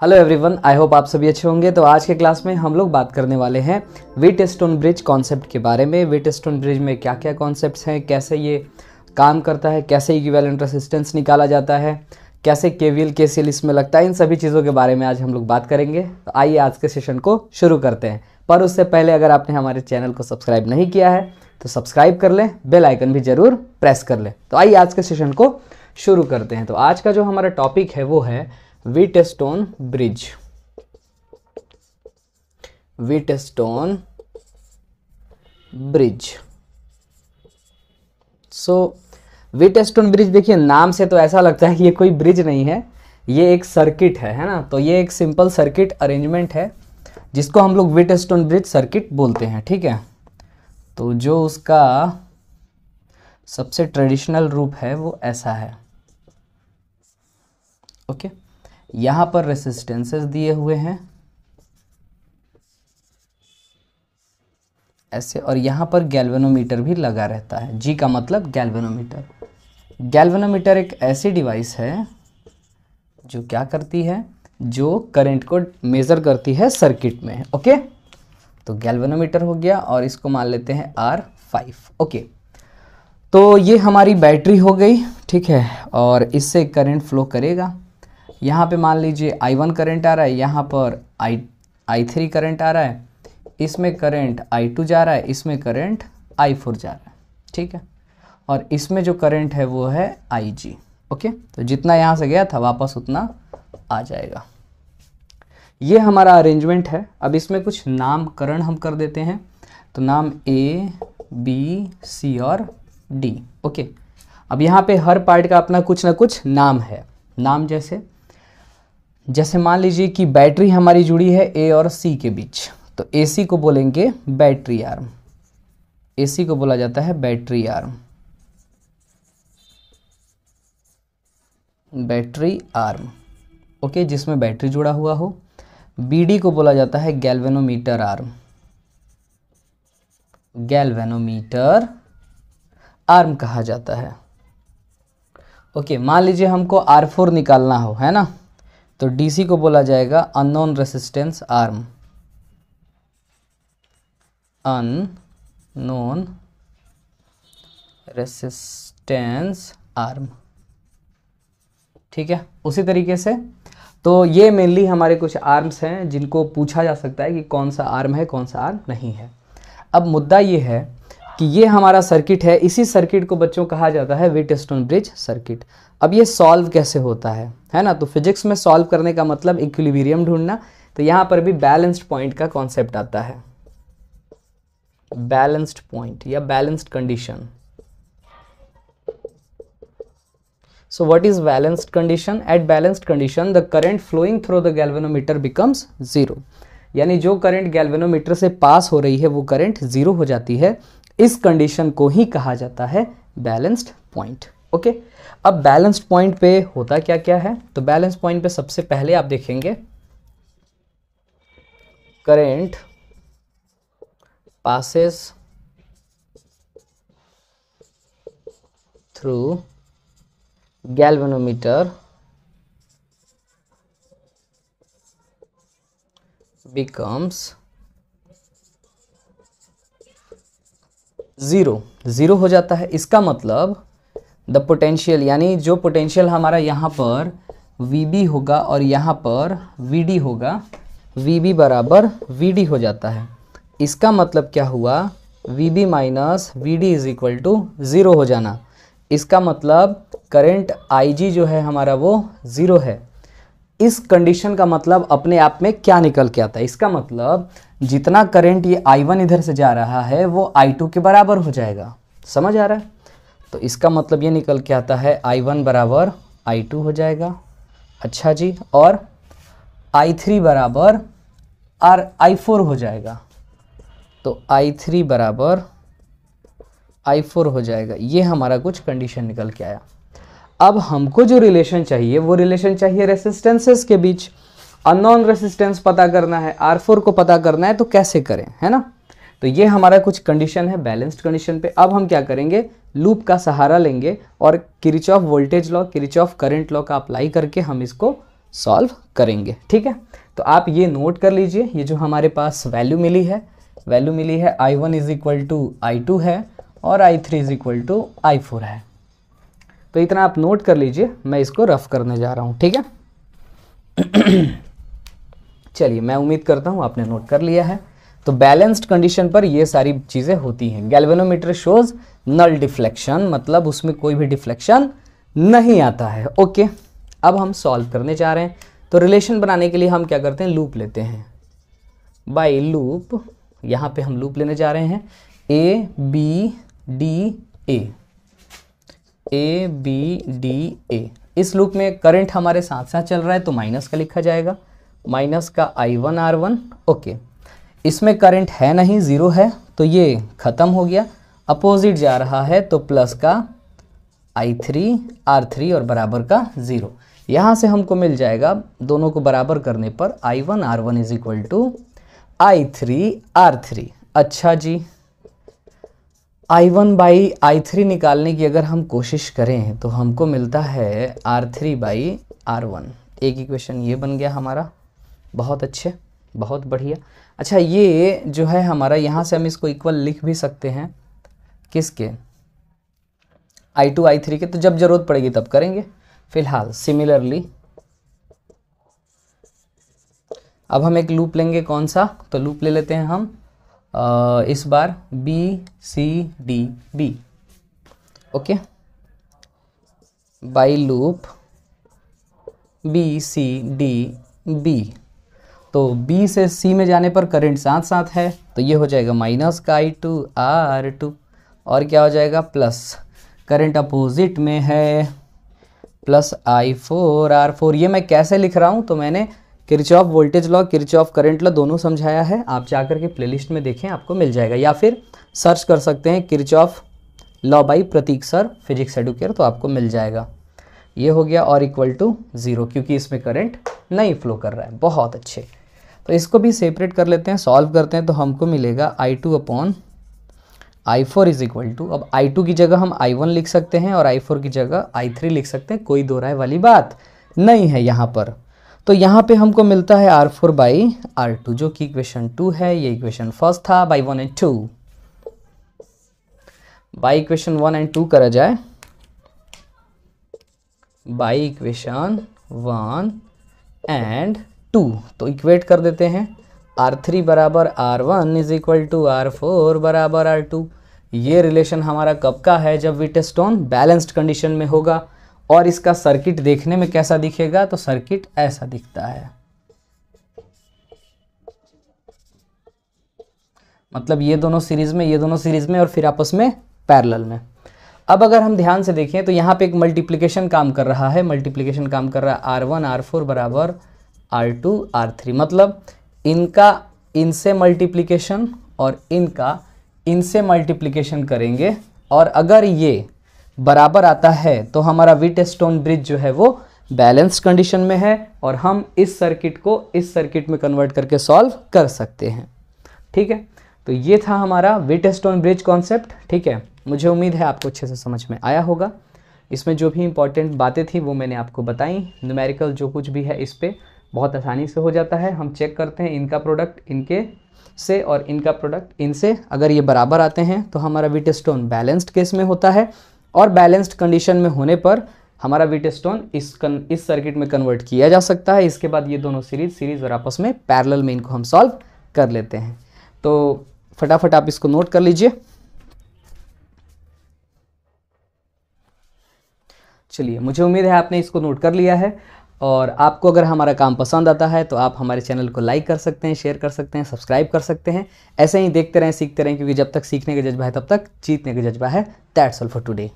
Hello everyone, I hope आप सभी अच्छे होंगे। तो आज के क्लास में हम लोग बात करने वाले हैं व्हीटस्टोन ब्रिज कॉन्सेप्ट के बारे में। व्हीटस्टोन ब्रिज में क्या क्या कॉन्सेप्ट्स हैं, कैसे ये काम करता है, कैसे इक्विवेलेंट रेजिस्टेंस निकाला जाता है, कैसे केवीएल केसीएल इसमें लगता है, इन सभी चीज़ों के बारे में आज हम लोग बात करेंगे। तो आइए आज के सेशन को शुरू करते हैं। पर उससे पहले अगर आपने हमारे चैनल को सब्सक्राइब नहीं किया है तो सब्सक्राइब कर लें, बेल आइकन भी ज़रूर प्रेस कर लें। तो आइए आज के सेशन को शुरू करते हैं। तो आज का जो हमारा टॉपिक है वो है Wheatstone bridge. Wheatstone bridge. Wheatstone bridge देखिए, नाम से तो ऐसा लगता है कि ये कोई ब्रिज नहीं है, ये एक सर्किट है ना। तो ये एक सिंपल सर्किट अरेंजमेंट है जिसको हम लोग व्हीटस्टोन ब्रिज सर्किट बोलते हैं, ठीक है। तो जो उसका सबसे ट्रेडिशनल रूप है वो ऐसा है, ओके। यहाँ पर रेसिस्टेंसेस दिए हुए हैं ऐसे, और यहाँ पर गैल्वेनोमीटर भी लगा रहता है। जी का मतलब गैल्वेनोमीटर। गैल्वेनोमीटर एक ऐसी डिवाइस है जो क्या करती है, जो करंट को मेज़र करती है सर्किट में, ओके। तो गैल्वेनोमीटर हो गया और इसको मान लेते हैं R5, ओके। तो ये हमारी बैटरी हो गई, ठीक है, और इससे करंट फ्लो करेगा। यहाँ पे मान लीजिए I1 करंट आ रहा है, यहाँ पर I3 करंट आ रहा है, इसमें करंट I2 जा रहा है, इसमें करंट I4 जा रहा है, ठीक है। और इसमें जो करंट है वो है IG, ओके। तो जितना यहाँ से गया था वापस उतना आ जाएगा। ये हमारा अरेंजमेंट है। अब इसमें कुछ नामकरण हम कर देते हैं। तो नाम A, B, C और D, ओके। अब यहाँ पे हर पार्ट का अपना कुछ ना कुछ नाम है। नाम जैसे मान लीजिए कि बैटरी हमारी जुड़ी है A और C के बीच, तो AC को बोलेंगे बैटरी आर्म। AC को बोला जाता है battery arm, battery arm, okay, जिसमें बैटरी जुड़ा हुआ हो। BD को बोला जाता है गैल्वेनोमीटर आर्म, गैल्वेनोमीटर आर्म कहा जाता है, ओके। मान लीजिए हमको R4 निकालना हो, है ना, तो DC को बोला जाएगा unknown resistance arm, unknown resistance arm, ठीक है। उसी तरीके से तो ये मेनली हमारे कुछ आर्म्स हैं जिनको पूछा जा सकता है कि कौन सा आर्म है, कौन सा आर्म नहीं है। अब मुद्दा ये है कि ये हमारा सर्किट है, इसी सर्किट को बच्चों कहा जाता है व्हीटस्टोन ब्रिज सर्किट। अब ये सॉल्व कैसे होता है ना। तो फिजिक्स में सॉल्व करने का मतलब इक्विलिब्रियम ढूंढना। तो यहाँ पर भी बैलेंस्ड पॉइंट का कॉन्सेप्ट आता है, बैलेंस्ड पॉइंट या balanced condition. So what is balanced condition? At balanced condition, the current flowing through the galvanometer becomes zero. यानी जो करंट गैल्वेनोमीटर से पास हो रही है वो करंट जीरो हो जाती है। इस कंडीशन को ही कहा जाता है बैलेंस्ड पॉइंट, ओके। अब बैलेंस्ड पॉइंट पे होता क्या क्या है। तो बैलेंस पॉइंट पे सबसे पहले आप देखेंगे current passes through galvanometer becomes zero हो जाता है। इसका मतलब द पोटेंशियल, यानी जो पोटेंशियल हमारा यहाँ पर VB होगा और यहाँ पर VD होगा, VB बराबर VD हो जाता है। इसका मतलब क्या हुआ, VB minus VD is equal to zero हो जाना। इसका मतलब करंट IG जो है हमारा वो ज़ीरो है। इस कंडीशन का मतलब अपने आप में क्या निकल के आता है, इसका मतलब जितना करंट ये I1 इधर से जा रहा है वो I2 के बराबर हो जाएगा। समझ आ रहा है। तो इसका मतलब ये निकल के आता है I1 बराबर I2 हो जाएगा। अच्छा जी, और I3 बराबर I4 हो जाएगा। तो I3 बराबर I4 हो जाएगा। ये हमारा कुछ कंडीशन निकल के आया। अब हमको जो रिलेशन चाहिए वो रिलेशन चाहिए रेसिस्टेंसेस के बीच। अननोन रेसिस्टेंस पता करना है, R4 को पता करना है, तो कैसे करें, है ना। तो ये हमारा कुछ कंडीशन है बैलेंस्ड कंडीशन पे। अब हम क्या करेंगे, लूप का सहारा लेंगे और Kirchhoff voltage law, Kirchhoff current law का अप्लाई करके हम इसको सॉल्व करेंगे। ठीक है, तो आप ये नोट कर लीजिए, ये जो हमारे पास वैल्यू मिली है I1 is equal to I2 है और I3 is equal to I4 है। तो इतना आप नोट कर लीजिए, मैं इसको रफ करने जा रहा हूँ। ठीक है चलिए, मैं उम्मीद करता हूँ आपने नोट कर लिया है। तो बैलेंस्ड कंडीशन पर ये सारी चीज़ें होती हैं। गैल्वेनोमीटर शोज नल डिफ्लेक्शन, मतलब उसमें कोई भी डिफ्लेक्शन नहीं आता है। ओके, अब हम सॉल्व करने जा रहे हैं। तो रिलेशन बनाने के लिए हम क्या करते हैं, लूप लेते हैं। बाय लूप यहाँ पे हम लूप लेने जा रहे हैं A B D A, A B D A। इस लूप में करंट हमारे साथ साथ चल रहा है तो माइनस का लिखा जाएगा, माइनस का I1 R1। ओके, इसमें करंट है नहीं, ज़ीरो है, तो ये ख़त्म हो गया। अपोजिट जा रहा है तो प्लस का I3 R3 और बराबर का 0। यहाँ से हमको मिल जाएगा, दोनों को बराबर करने पर I1 R1 is equal to I3 R3। अच्छा जी, I1 बाई I3 निकालने की अगर हम कोशिश करें तो हमको मिलता है R3 बाई R1। एक इक्वेशन ये बन गया हमारा। बहुत अच्छे, बहुत बढ़िया। अच्छा, ये जो है हमारा, यहाँ से हम इसको इक्वल लिख भी सकते हैं किसके, I2 I3 के, तो जब ज़रूरत पड़ेगी तब करेंगे। फिलहाल सिमिलरली अब हम एक लूप लेंगे, कौन सा, तो लूप ले लेते हैं हम इस बार B C D B। Okay, by loop B C D B। तो B से C में जाने पर करंट साथ साथ है, तो ये हो जाएगा माइनस का I2 R2 और क्या हो जाएगा प्लस, करंट अपोजिट में है, प्लस I4 R4। ये मैं कैसे लिख रहा हूँ, तो मैंने Kirchhoff voltage law, Kirchhoff current law दोनों समझाया है। आप जाकर के प्लेलिस्ट में देखें, आपको मिल जाएगा, या फिर सर्च कर सकते हैं Kirchhoff law by Prateek sir physics Educare, तो आपको मिल जाएगा। ये हो गया और इक्वल टू 0, क्योंकि इसमें करंट नहीं फ्लो कर रहा है। बहुत अच्छे, तो इसको भी सेपरेट कर लेते हैं, सॉल्व करते हैं, तो हमको मिलेगा I2 upon I4 is equal to, अब I2 की जगह हम I1 लिख सकते हैं और I4 की जगह I3 लिख सकते हैं, कोई दो राय वाली बात नहीं है यहाँ पर। तो यहाँ पे हमको मिलता है R4 बाई R2, जो कि इक्वेशन 2 है। ये इक्वेशन फर्स्ट था, by 1 and 2। By equation 1 and 2 करा जाए, बाई इक्वेशन 1 एंड 2, तो इक्वेट कर देते हैं। R3 बराबर R1 is equal to R4 बराबर R2। ये रिलेशन हमारा कब का है, जब व्हीटस्टोन बैलेंस्ड कंडीशन में होगा। और इसका सर्किट देखने में कैसा दिखेगा, तो सर्किट ऐसा दिखता है, मतलब ये दोनों सीरीज में, ये दोनों सीरीज में और फिर आपस में पैरेलल में। अब अगर हम ध्यान से देखें तो यहाँ पे एक मल्टीप्लिकेशन काम कर रहा है, मल्टीप्लिकेशन काम कर रहा है R1 R4 बराबर R2 R3, मतलब इनका इनसे मल्टीप्लिकेशन और इनका इनसे मल्टीप्लिकेशन करेंगे, और अगर ये बराबर आता है तो हमारा व्हीटस्टोन ब्रिज जो है वो बैलेंस्ड कंडीशन में है, और हम इस सर्किट को इस सर्किट में कन्वर्ट करके सॉल्व कर सकते हैं। ठीक है, तो ये था हमारा व्हीटस्टोन ब्रिज कॉन्सेप्ट। ठीक है, मुझे उम्मीद है आपको अच्छे से समझ में आया होगा। इसमें जो भी इंपॉर्टेंट बातें थी वो मैंने आपको बताई। न्यूमेरिकल जो कुछ भी है इस पर बहुत आसानी से हो जाता है। हम चेक करते हैं इनका प्रोडक्ट इनके से और इनका प्रोडक्ट इनसे, अगर ये बराबर आते हैं तो हमारा व्हीटस्टोन बैलेंस्ड केस में होता है, और बैलेंस्ड कंडीशन में होने पर हमारा व्हीटस्टोन इस सर्किट में कन्वर्ट किया जा सकता है। इसके बाद ये दोनों सीरीज और आपस में पैरेलल में इनको हम सॉल्व कर लेते हैं। तो फटाफट आप इसको नोट कर लीजिए। चलिए, मुझे उम्मीद है आपने इसको नोट कर लिया है, और आपको अगर हमारा काम पसंद आता है तो आप हमारे चैनल को लाइक कर सकते हैं, शेयर कर सकते हैं, सब्सक्राइब कर सकते हैं। ऐसे ही देखते रहें, सीखते रहें, क्योंकि जब तक सीखने का जज्बा है तब तक जीतने का जज्बा है। That's all for today.